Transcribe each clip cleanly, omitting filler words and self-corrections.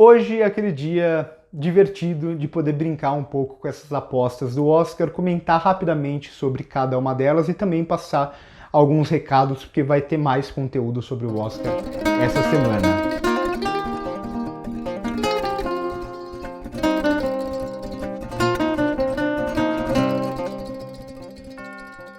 Hoje é aquele dia divertido de poder brincar um pouco com essas apostas do Oscar, comentar rapidamente sobre cada uma delas e também passar alguns recados, porque vai ter mais conteúdo sobre o Oscar essa semana.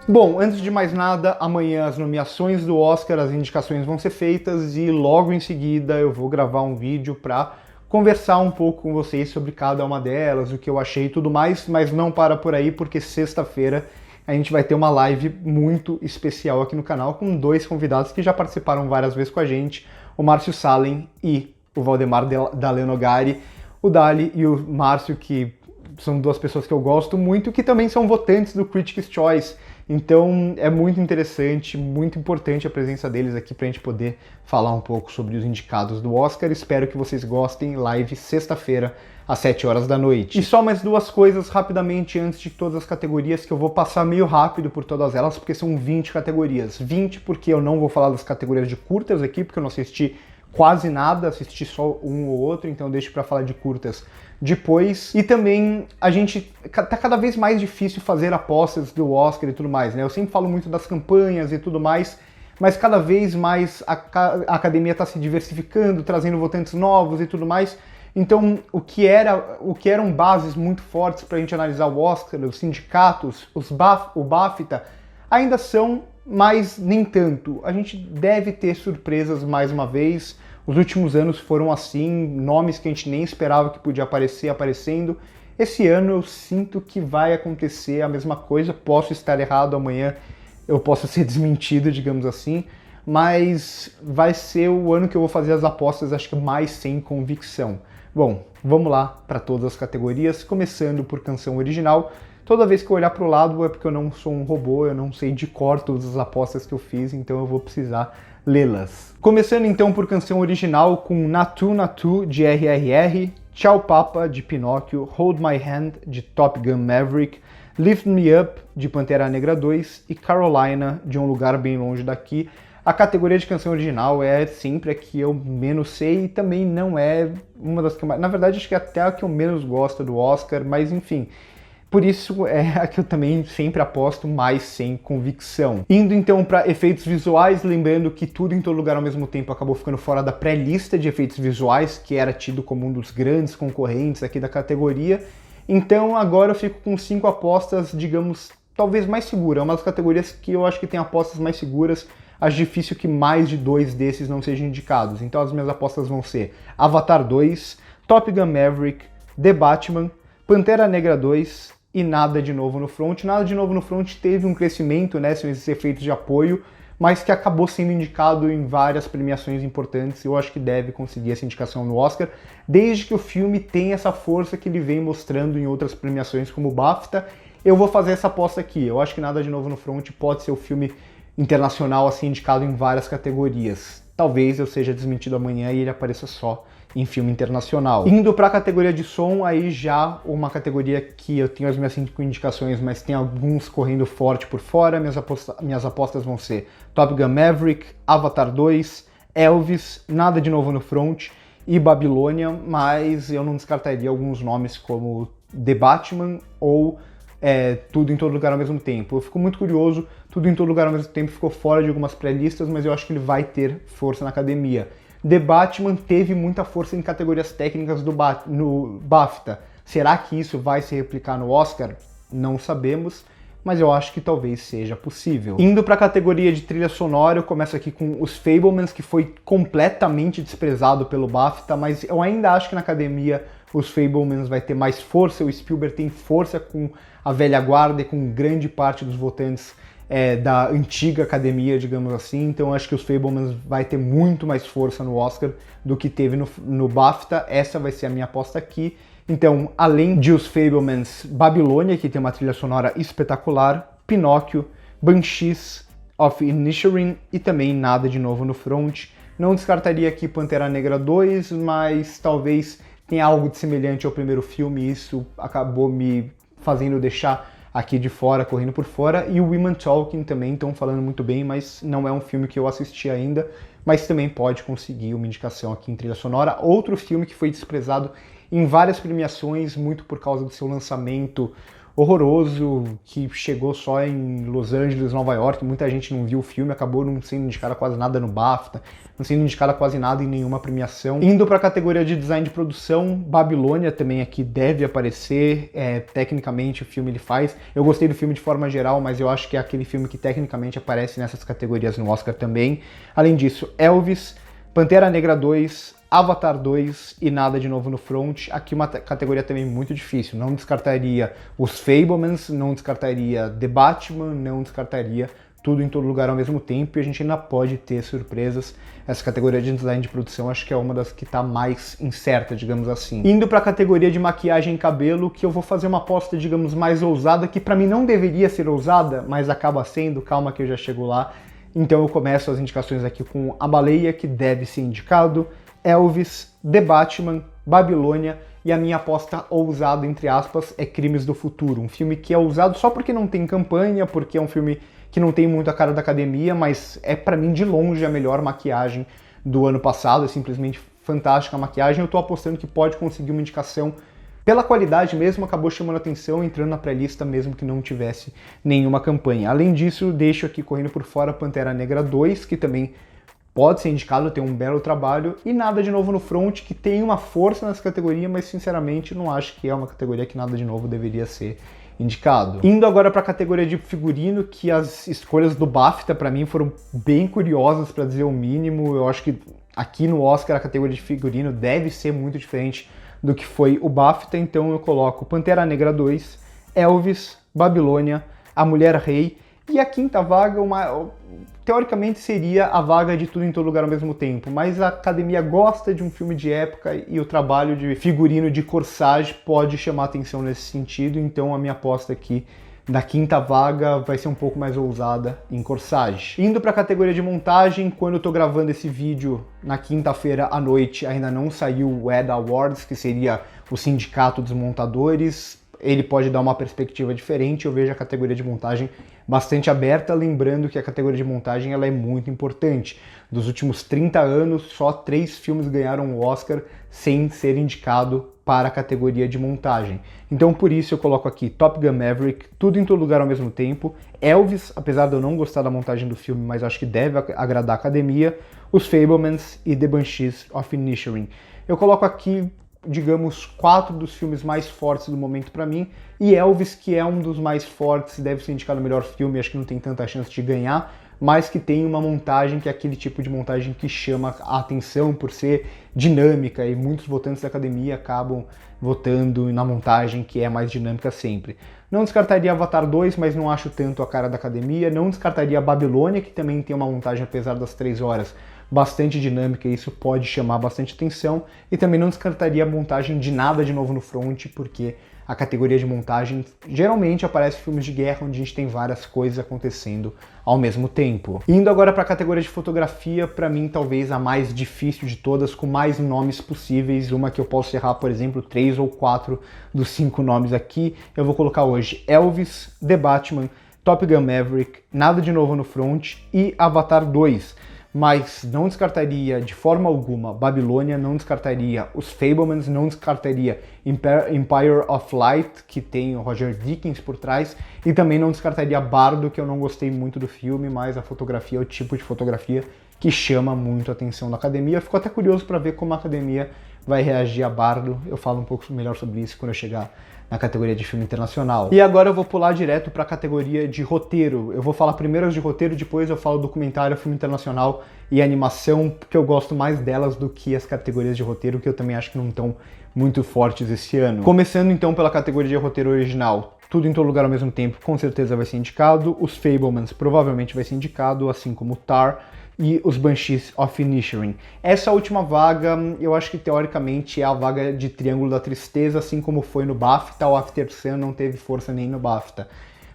Bom, antes de mais nada, amanhã as nomeações do Oscar, as indicações vão ser feitas e logo em seguida eu vou gravar um vídeo para conversar um pouco com vocês sobre cada uma delas, o que eu achei e tudo mais, mas não para por aí porque sexta-feira a gente vai ter uma live muito especial aqui no canal com dois convidados que já participaram várias vezes com a gente, o Márcio Salem e o Valdemar Dalle Nogari, o Dali e o Márcio, que são duas pessoas que eu gosto muito, que também são votantes do Critics' Choice. Então é muito interessante, muito importante a presença deles aqui para a gente poder falar um pouco sobre os indicados do Oscar. Espero que vocês gostem. Live sexta-feira, às 7 horas da noite. E só mais duas coisas rapidamente antes de todas as categorias, que eu vou passar meio rápido por todas elas, porque são 20 categorias. 20 porque eu não vou falar das categorias de curtas aqui, porque eu não assisti quase nada, assisti só um ou outro, então deixo para falar de curtas depois. E também a gente tá cada vez mais difícil fazer apostas do Oscar e tudo mais, né? Eu sempre falo muito das campanhas e tudo mais, mas cada vez mais a academia está se diversificando, trazendo votantes novos e tudo mais. Então, o que eram bases muito fortes para a gente analisar o Oscar, os sindicatos, o BAFTA, ainda são, mas nem tanto. A gente deve ter surpresas mais uma vez. Os últimos anos foram assim, nomes que a gente nem esperava que podia aparecer, aparecendo. Esse ano eu sinto que vai acontecer a mesma coisa, posso estar errado amanhã, eu posso ser desmentido, digamos assim, mas vai ser o ano que eu vou fazer as apostas, acho que mais sem convicção. Bom, vamos lá para todas as categorias, começando por canção original. Toda vez que eu olhar para o lado é porque eu não sou um robô, eu não sei de cor todas as apostas que eu fiz, então eu vou precisar lê-las. Começando então por canção original com Natu Natu, de RRR, Tchau Papa, de Pinóquio, Hold My Hand, de Top Gun Maverick, Lift Me Up, de Pantera Negra 2 e Carolina, de Um Lugar Bem Longe Daqui. A categoria de canção original é sempre a que eu menos sei e também não é uma das que eu mais... Na verdade, acho que é até a que eu menos gosto do Oscar, mas enfim... Por isso é a que eu também sempre aposto mais sem convicção. Indo então para efeitos visuais, lembrando que Tudo em Todo Lugar ao Mesmo Tempo acabou ficando fora da pré-lista de efeitos visuais, que era tido como um dos grandes concorrentes aqui da categoria. Então agora eu fico com 5 apostas, digamos, talvez mais seguras. É uma das categorias que eu acho que tem apostas mais seguras. Acho difícil que mais de 2 desses não sejam indicados. Então as minhas apostas vão ser Avatar 2, Top Gun Maverick, The Batman, Pantera Negra 2, e Nada de Novo no Front. Nada de Novo no Front teve um crescimento, né, são esses efeitos de apoio, mas que acabou sendo indicado em várias premiações importantes. Eu acho que deve conseguir essa indicação no Oscar, desde que o filme tenha essa força que ele vem mostrando em outras premiações como o BAFTA. Eu vou fazer essa aposta aqui. Eu acho que Nada de Novo no Front pode ser o filme internacional assim indicado em várias categorias. Talvez eu seja desmentido amanhã e ele apareça só em filme internacional. Indo para a categoria de som, aí já uma categoria que eu tenho as minhas 5 indicações, mas tem alguns correndo forte por fora. Minhas apostas vão ser Top Gun Maverick, Avatar 2, Elvis, Nada de Novo no Front e Babilônia, mas eu não descartaria alguns nomes como The Batman ou Tudo em Todo Lugar ao Mesmo Tempo. Eu fico muito curioso, Tudo em Todo Lugar ao Mesmo Tempo ficou fora de algumas pré-listas, mas eu acho que ele vai ter força na academia. The Batman teve muita força em categorias técnicas no BAFTA. Será que isso vai se replicar no Oscar? Não sabemos, mas eu acho que talvez seja possível. Indo para a categoria de trilha sonora, eu começo aqui com Os Fabelmans, que foi completamente desprezado pelo BAFTA, mas eu ainda acho que na academia Os Fabelmans vai ter mais força. O Spielberg tem força com a velha guarda e com grande parte dos votantes da antiga academia, digamos assim. Então acho que Os Fabelmans vai ter muito mais força no Oscar do que teve no BAFTA. Essa vai ser a minha aposta aqui. Então, além de Os Fabelmans, Babilônia, que tem uma trilha sonora espetacular, Pinóquio, Banshees of Inisherin e também Nada de Novo no Front. Não descartaria aqui Pantera Negra 2, mas talvez tenha algo de semelhante ao primeiro filme, isso acabou me fazendo deixar aqui de fora, correndo por fora. E o Women Talking também estão falando muito bem, mas não é um filme que eu assisti ainda. mas também pode conseguir uma indicação aqui em trilha sonora. Outro filme que foi desprezado em várias premiações, muito por causa do seu lançamento horroroso, que chegou só em Los Angeles, Nova York, muita gente não viu o filme, acabou não sendo indicada quase nada no BAFTA, não sendo indicada quase nada em nenhuma premiação. Indo para a categoria de design de produção, Babilônia também aqui deve aparecer, tecnicamente o filme ele faz. Eu gostei do filme de forma geral, mas eu acho que é aquele filme que tecnicamente aparece nessas categorias no Oscar também. Além disso, Elvis, Pantera Negra 2, Avatar 2 e Nada de Novo no Front. Aqui uma categoria também muito difícil. Não descartaria os Fabelmans, não descartaria The Batman, não descartaria Tudo em Todo Lugar ao Mesmo Tempo. E a gente ainda pode ter surpresas. Essa categoria de design de produção acho que é uma das que está mais incerta, digamos assim. Indo para a categoria de maquiagem e cabelo, que eu vou fazer uma aposta, digamos, mais ousada, que para mim não deveria ser ousada, mas acaba sendo. Calma que eu já chego lá. Então eu começo as indicações aqui com A Baleia, que deve ser indicado, Elvis, The Batman, Babilônia e a minha aposta ousada, entre aspas, é Crimes do Futuro. Um filme que é ousado só porque não tem campanha, porque é um filme que não tem muito a cara da academia, mas é pra mim de longe a melhor maquiagem do ano passado, é simplesmente fantástica a maquiagem. Eu tô apostando que pode conseguir uma indicação pela qualidade mesmo, acabou chamando atenção, entrando na pré-lista mesmo que não tivesse nenhuma campanha. Além disso, deixo aqui correndo por fora Pantera Negra 2, que também pode ser indicado, tem um belo trabalho, e Nada de Novo no Front, que tem uma força nessa categoria, mas sinceramente não acho que é uma categoria que Nada de Novo deveria ser indicado. Indo agora para a categoria de figurino, que as escolhas do BAFTA para mim foram bem curiosas, para dizer o mínimo. Eu acho que aqui no Oscar a categoria de figurino deve ser muito diferente do que foi o BAFTA, então eu coloco Pantera Negra 2, Elvis, Babilônia, A Mulher Rei, e a quinta vaga, teoricamente seria a vaga de Tudo em Todo Lugar ao Mesmo Tempo, mas a academia gosta de um filme de época e o trabalho de figurino de Corsage pode chamar atenção nesse sentido, então a minha aposta aqui na quinta vaga vai ser um pouco mais ousada em Corsage. Indo para a categoria de montagem, quando eu tô gravando esse vídeo na quinta-feira à noite ainda não saiu o EDA Awards, que seria o Sindicato dos Montadores. Ele pode dar uma perspectiva diferente, eu vejo a categoria de montagem bastante aberta, lembrando que a categoria de montagem ela é muito importante. Dos últimos 30 anos, só 3 filmes ganharam o Oscar sem ser indicado para a categoria de montagem. Então por isso eu coloco aqui Top Gun Maverick, Tudo em Todo Lugar ao Mesmo Tempo, Elvis, apesar de eu não gostar da montagem do filme, mas acho que deve agradar a academia, Os Fabelmans e The Banshees of Inisherin. Eu coloco aqui, digamos, 4 dos filmes mais fortes do momento para mim, e Elvis, que é um dos mais fortes, deve ser indicado o melhor filme, acho que não tem tanta chance de ganhar, mas que tem uma montagem que é aquele tipo de montagem que chama a atenção por ser dinâmica, e muitos votantes da academia acabam votando na montagem que é mais dinâmica sempre. Não descartaria Avatar 2, mas não acho tanto a cara da academia. Não descartaria Babilônia, que também tem uma montagem, apesar das 3 horas, bastante dinâmica, e isso pode chamar bastante atenção. E também não descartaria a montagem de Nada de Novo no Front, porque a categoria de montagem geralmente aparece filmes de guerra onde a gente tem várias coisas acontecendo ao mesmo tempo. Indo agora para a categoria de fotografia, para mim talvez a mais difícil de todas, com mais nomes possíveis, uma que eu posso errar, por exemplo, 3 ou 4 dos 5 nomes aqui. Eu vou colocar hoje Elvis, The Batman, Top Gun Maverick, Nada de Novo no Front e Avatar 2. Mas não descartaria de forma alguma Babilônia, não descartaria Os Fabelmans, não descartaria Empire of Light, que tem o Roger Deakins por trás, e também não descartaria Bardo, que eu não gostei muito do filme, mas a fotografia é o tipo de fotografia que chama muito a atenção da academia. Fico até curioso para ver como a academia vai reagir a Bardo. Eu falo um pouco melhor sobre isso quando eu chegar na categoria de filme internacional. E agora eu vou pular direto para a categoria de roteiro. Eu vou falar primeiro de roteiro, depois eu falo documentário, filme internacional e animação, porque eu gosto mais delas do que as categorias de roteiro, que eu também acho que não estão muito fortes esse ano. Começando então pela categoria de roteiro original, Tudo em Todo Lugar ao Mesmo Tempo com certeza vai ser indicado, Os Fabelmans provavelmente vai ser indicado, assim como Tar, e Os Banshees of Inisherin. Essa última vaga, eu acho que teoricamente é a vaga de Triângulo da Tristeza, assim como foi no BAFTA. O After Sun não teve força nem no BAFTA.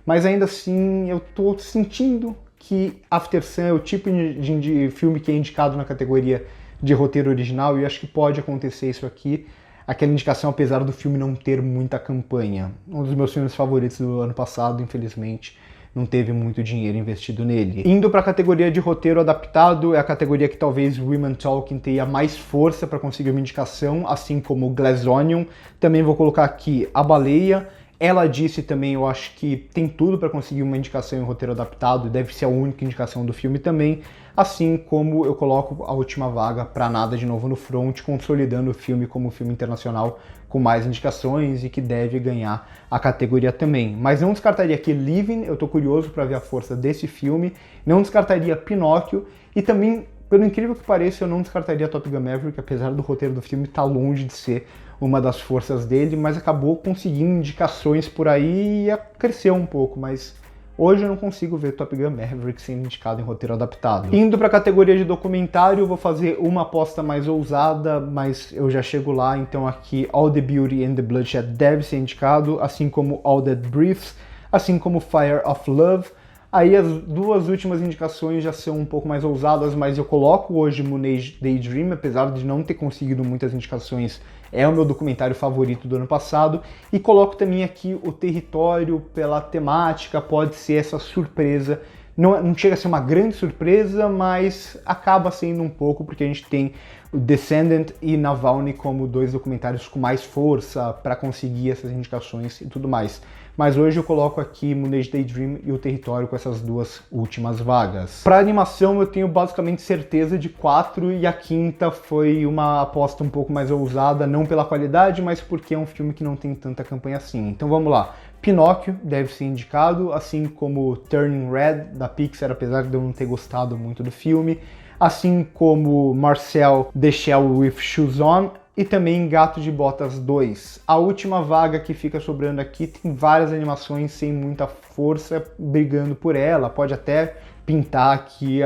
Mas ainda assim, eu tô sentindo que After Sun é o tipo de filme que é indicado na categoria de roteiro original, e eu acho que pode acontecer isso aqui. Aquela indicação, apesar do filme não ter muita campanha. Um dos meus filmes favoritos do ano passado, infelizmente, não teve muito dinheiro investido nele. Indo para a categoria de roteiro adaptado, é a categoria que talvez Women Talking tenha mais força para conseguir uma indicação, assim como Glass Onion. Também vou colocar aqui A Baleia. Ela Disse também, eu acho que tem tudo para conseguir uma indicação em roteiro adaptado, deve ser a única indicação do filme também, assim como eu coloco a última vaga para Nada de Novo no Front, consolidando o filme como filme internacional com mais indicações e que deve ganhar a categoria também. Mas não descartaria aqui Living, eu tô curioso para ver a força desse filme, não descartaria Pinóquio e também, pelo incrível que pareça, eu não descartaria Top Gun Maverick, apesar do roteiro do filme estar longe de ser uma das forças dele, mas acabou conseguindo indicações por aí e cresceu um pouco, mas hoje eu não consigo ver Top Gun Maverick sendo indicado em roteiro adaptado. Indo para a categoria de documentário, eu vou fazer uma aposta mais ousada, mas eu já chego lá, então aqui All the Beauty and the Bloodshed deve ser indicado, assim como All That Breathes, assim como Fire of Love. Aí as duas últimas indicações já são um pouco mais ousadas, mas eu coloco hoje Moonage Daydream, apesar de não ter conseguido muitas indicações, é o meu documentário favorito do ano passado, e coloco também aqui O Território pela temática, pode ser essa surpresa, não chega a ser uma grande surpresa, mas acaba sendo um pouco, porque a gente tem o Descendant e Navalny como dois documentários com mais força para conseguir essas indicações e tudo mais. Mas hoje eu coloco aqui Moonage Daydream e O Território com essas duas últimas vagas. Para animação eu tenho basicamente certeza de 4 e a quinta foi uma aposta um pouco mais ousada, não pela qualidade, mas porque é um filme que não tem tanta campanha assim. Então vamos lá. Pinóquio deve ser indicado, assim como Turning Red da Pixar, apesar de eu não ter gostado muito do filme, assim como Marcel The Shell with Shoes On, e também Gato de Botas 2. A última vaga que fica sobrando aqui tem várias animações sem muita força brigando por ela, pode até pintar aqui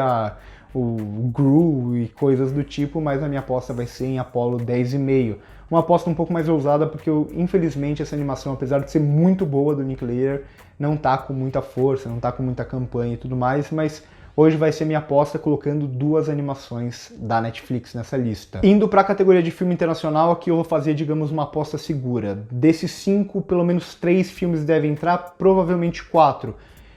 o Gru e coisas do tipo, mas a minha aposta vai ser em Apollo 10,5. Uma aposta um pouco mais ousada porque infelizmente essa animação, apesar de ser muito boa do Linklater, não tá com muita força, não tá com muita campanha e tudo mais, mas hoje vai ser minha aposta colocando duas animações da Netflix nessa lista. Indo para a categoria de filme internacional, aqui eu vou fazer, digamos, uma aposta segura. Desses 5, pelo menos 3 filmes devem entrar, provavelmente 4.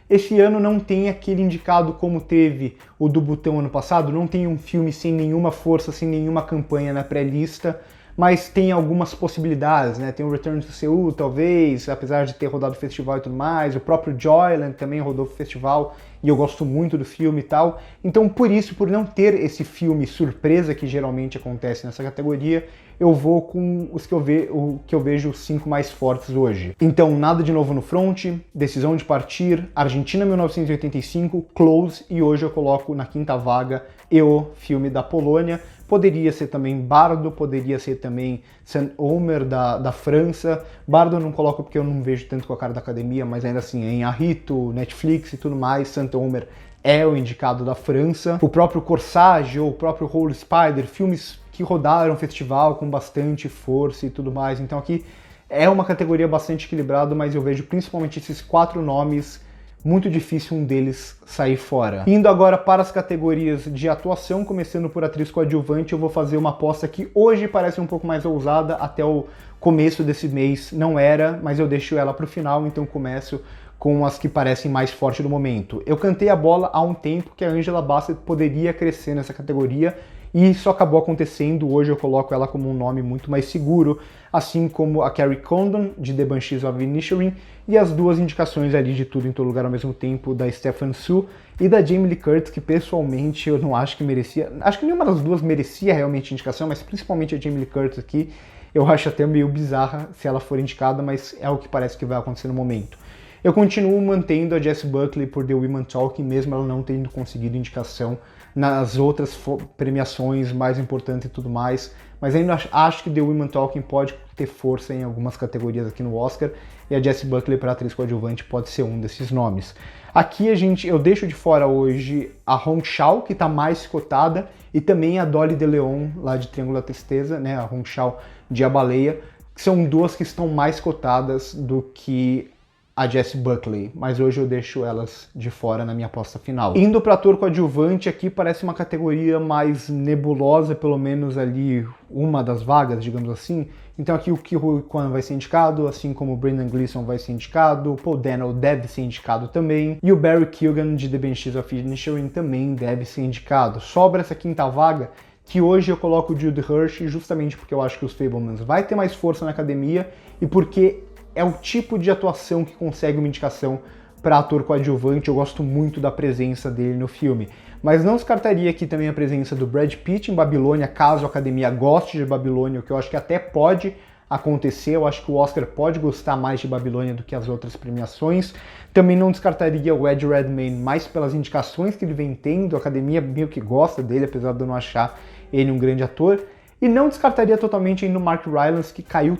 Esse ano não tem aquele indicado como teve o do Butão ano passado, não tem um filme sem nenhuma força, sem nenhuma campanha na pré-lista, mas tem algumas possibilidades, né? Tem o Return to Seoul, talvez, apesar de ter rodado o festival e tudo mais, o próprio Joyland também rodou o festival, e eu gosto muito do filme e tal. Então, por isso, por não ter esse filme surpresa que geralmente acontece nessa categoria, eu vou com os que eu vejo os 5 mais fortes hoje. Então, Nada de Novo no Front, Decisão de Partir, Argentina 1985, Close, e hoje eu coloco na quinta vaga o filme da Polônia. Poderia ser também Bardo, poderia ser também Saint-Omer da França. Bardo eu não coloco porque eu não vejo tanto com a cara da academia, mas ainda assim, em Arrito, Netflix e tudo mais, Saint-Omer é o indicado da França. O próprio Corsage ou o próprio Holy Spider, filmes que rodaram o festival com bastante força e tudo mais. Então aqui é uma categoria bastante equilibrada, mas eu vejo principalmente esses 4 nomes muito difícil um deles sair fora. Indo agora para as categorias de atuação, começando por atriz coadjuvante, eu vou fazer uma aposta que hoje parece um pouco mais ousada, até o começo desse mês não era, mas eu deixo ela para o final, então começo com as que parecem mais fortes do momento. Eu cantei a bola há um tempo que a Angela Bassett poderia crescer nessa categoria, e isso acabou acontecendo. Hoje eu coloco ela como um nome muito mais seguro, assim como a Carrie Condon, de The Banshees of Inisherin, e as duas indicações ali de Tudo em Todo Lugar ao Mesmo Tempo, da Stephen Su e da Jamie Lee Curtis, que pessoalmente eu não acho que merecia, acho que nenhuma das duas merecia realmente indicação, mas principalmente a Jamie Lee Curtis aqui, eu acho até meio bizarra se ela for indicada, mas é o que parece que vai acontecer no momento. Eu continuo mantendo a Jessie Buckley por The Women Talking, mesmo ela não tendo conseguido indicação nas outras premiações mais importantes e tudo mais, mas ainda acho que The Women Talking pode ter força em algumas categorias aqui no Oscar, e a Jessie Buckley para atriz coadjuvante pode ser um desses nomes. Aqui eu deixo de fora hoje a Hong Chau, que está mais cotada, e também a Dolly De Leon, lá de Triângulo da Tristeza, né, a Hong Chau de A Baleia, que são duas que estão mais cotadas do que a Jessie Buckley, mas hoje eu deixo elas de fora na minha aposta final. Indo para ator coadjuvante, aqui parece uma categoria mais nebulosa, pelo menos ali uma das vagas, digamos assim. Então aqui o Ke Huy Quan vai ser indicado, assim como o Brendan Gleeson vai ser indicado, o Paul Dano deve ser indicado também, e o Barry Keoghan de The Banshees of Inisherin também deve ser indicado. Sobra essa quinta vaga, que hoje eu coloco o Jude Hirsch justamente porque eu acho que os Fabelmans vai ter mais força na academia e porque é o tipo de atuação que consegue uma indicação para ator coadjuvante. Eu gosto muito da presença dele no filme. Mas não descartaria aqui também a presença do Brad Pitt em Babilônia, caso a academia goste de Babilônia, o que eu acho que até pode acontecer. Eu acho que o Oscar pode gostar mais de Babilônia do que as outras premiações. Também não descartaria o Ed Redmayne, mais pelas indicações que ele vem tendo. A academia meio que gosta dele, apesar de eu não achar ele um grande ator. E não descartaria totalmente ainda o Mark Rylance, que caiu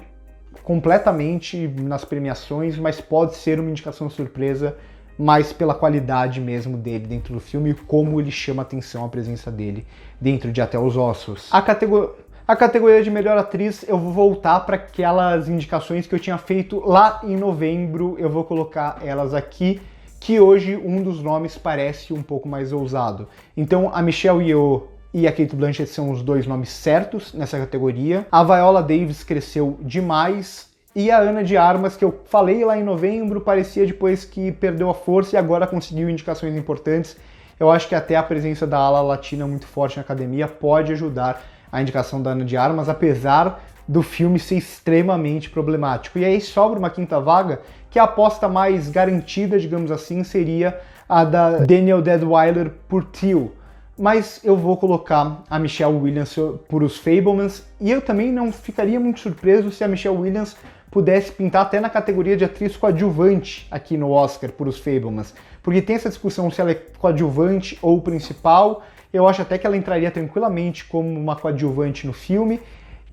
completamente nas premiações, mas pode ser uma indicação surpresa, mais pela qualidade mesmo dele dentro do filme e como ele chama atenção a presença dele dentro de Até os Ossos. A categoria de melhor atriz, eu vou voltar para aquelas indicações que eu tinha feito lá em novembro, eu vou colocar elas aqui, que hoje um dos nomes parece um pouco mais ousado. Então a Michelle Yeoh e a Cate Blanchett são os dois nomes certos nessa categoria. A Viola Davis cresceu demais. E a Ana de Armas, que eu falei lá em novembro, parecia depois que perdeu a força e agora conseguiu indicações importantes. Eu acho que até a presença da ala latina muito forte na academia pode ajudar a indicação da Ana de Armas, apesar do filme ser extremamente problemático. E aí sobra uma quinta vaga, que a aposta mais garantida, digamos assim, seria a da Danielle Deadwyler por Till. Mas eu vou colocar a Michelle Williams por Os Fabelmans, e eu também não ficaria muito surpreso se a Michelle Williams pudesse pintar até na categoria de atriz coadjuvante aqui no Oscar por Os Fabelmans, porque tem essa discussão se ela é coadjuvante ou principal. Eu acho até que ela entraria tranquilamente como uma coadjuvante no filme,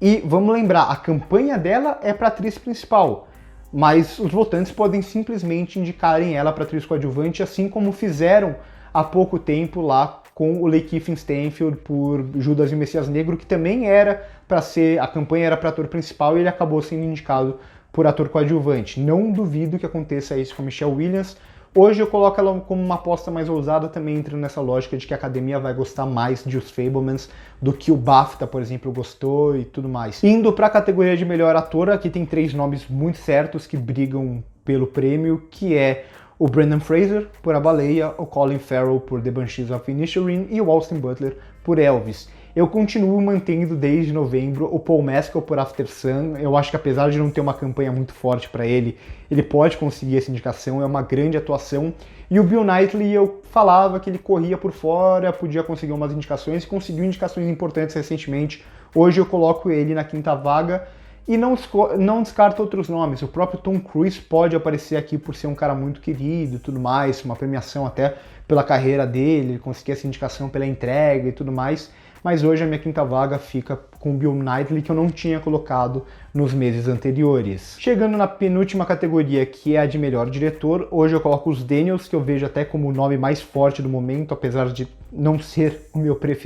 e vamos lembrar, a campanha dela é para atriz principal, mas os votantes podem simplesmente indicarem ela para atriz coadjuvante, assim como fizeram há pouco tempo lá com o Lakeith Stanfield por Judas e o Messias Negro, que também era para ser, a campanha era para ator principal e ele acabou sendo indicado por ator coadjuvante. Não duvido que aconteça isso com a Michelle Williams. Hoje eu coloco ela como uma aposta mais ousada, também entra nessa lógica de que a academia vai gostar mais de Os Fabelmans do que o BAFTA, por exemplo, gostou e tudo mais. Indo para a categoria de melhor ator, aqui tem três nomes muito certos que brigam pelo prêmio, que é o Brendan Fraser por A Baleia, o Colin Farrell por The Banshees of Inisherin e o Austin Butler por Elvis. Eu continuo mantendo desde novembro o Paul Mescal por After Sun. Eu acho que apesar de não ter uma campanha muito forte para ele, ele pode conseguir essa indicação, é uma grande atuação. E o Bill Knightley, eu falava que ele corria por fora, podia conseguir umas indicações e conseguiu indicações importantes recentemente. Hoje eu coloco ele na quinta vaga. E não descarta outros nomes. O próprio Tom Cruise pode aparecer aqui por ser um cara muito querido e tudo mais, uma premiação até pela carreira dele, conseguir essa indicação pela entrega e tudo mais. Mas hoje a minha quinta vaga fica com o Bill Knightley, que eu não tinha colocado nos meses anteriores. Chegando na penúltima categoria, que é a de melhor diretor, hoje eu coloco os Daniels, que eu vejo até como o nome mais forte do momento, apesar de não ser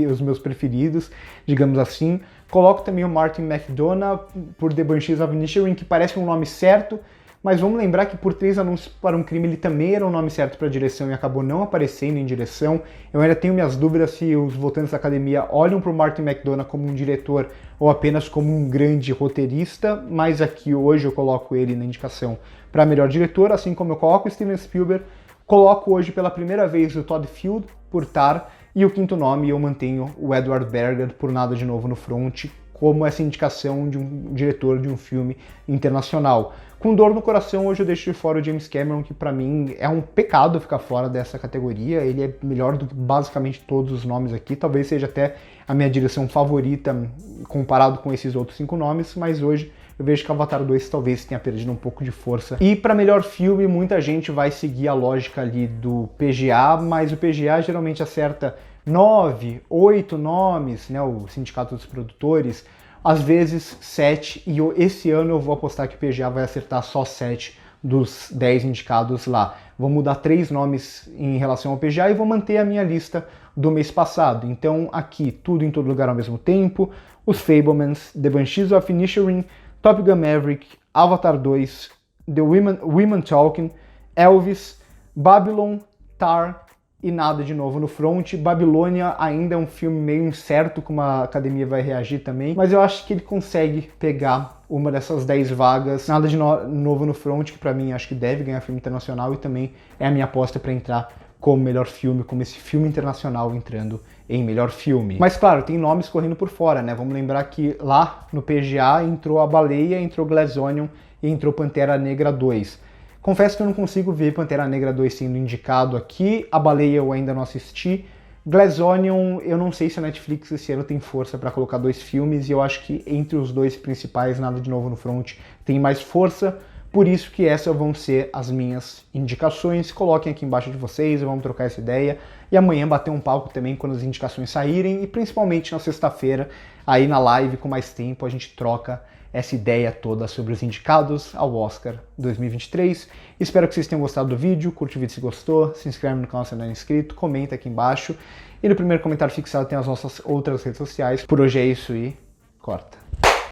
os meus preferidos, digamos assim. Coloco também o Martin McDonagh por The Banshees of Inisherin, que parece um nome certo, mas vamos lembrar que por 3 Anúncios para um Crime ele também era um nome certo para direção e acabou não aparecendo em direção. Eu ainda tenho minhas dúvidas se os votantes da academia olham para o Martin McDonagh como um diretor ou apenas como um grande roteirista, mas aqui hoje eu coloco ele na indicação para melhor diretor, assim como eu coloco o Steven Spielberg. Coloco hoje pela primeira vez o Todd Field por Tar, e o quinto nome eu mantenho o Edward Berger por Nada de Novo no Front, como essa indicação de um diretor de um filme internacional. Com dor no coração, hoje eu deixo de fora o James Cameron, que para mim é um pecado ficar fora dessa categoria. Ele é melhor do que basicamente todos os nomes aqui, talvez seja até a minha direção favorita comparado com esses outros 5 nomes, mas hoje eu vejo que Avatar 2 talvez tenha perdido um pouco de força. E para melhor filme, muita gente vai seguir a lógica ali do PGA, mas o PGA geralmente acerta 9, 8 nomes, né, o Sindicato dos Produtores, às vezes 7, e esse ano eu vou apostar que o PGA vai acertar só 7 dos 10 indicados lá. Vou mudar 3 nomes em relação ao PGA e vou manter a minha lista do mês passado. Então aqui, Tudo em Todo Lugar ao Mesmo Tempo, Os Fabelmans, The Banshees of Inisherin, Top Gun Maverick, Avatar 2, The Women Talking, Elvis, Babylon, Tar e Nada de Novo no Front. Babilônia ainda é um filme meio incerto como a academia vai reagir também, mas eu acho que ele consegue pegar uma dessas 10 vagas. Nada de Novo no Front, que pra mim acho que deve ganhar filme internacional e também é a minha aposta para entrar como melhor filme, como esse filme internacional entrando em melhor filme. Mas claro, tem nomes correndo por fora, né? Vamos lembrar que lá no PGA entrou A Baleia, entrou Glass Onion e entrou Pantera Negra 2. Confesso que eu não consigo ver Pantera Negra 2 sendo indicado aqui, A Baleia eu ainda não assisti, Glass Onion eu não sei se a Netflix esse ano tem força para colocar 2 filmes, e eu acho que entre os 2 principais, Nada de Novo no Front tem mais força, por isso que essas vão ser as minhas indicações. Coloquem aqui embaixo de vocês, vamos trocar essa ideia, e amanhã bater um papo também quando as indicações saírem, e principalmente na sexta-feira, aí na live com mais tempo, a gente troca essa ideia toda sobre os indicados ao Oscar 2023. Espero que vocês tenham gostado do vídeo, curte o vídeo se gostou, se inscreve no canal se não é inscrito, comenta aqui embaixo, e no primeiro comentário fixado tem as nossas outras redes sociais. Por hoje é isso e corta!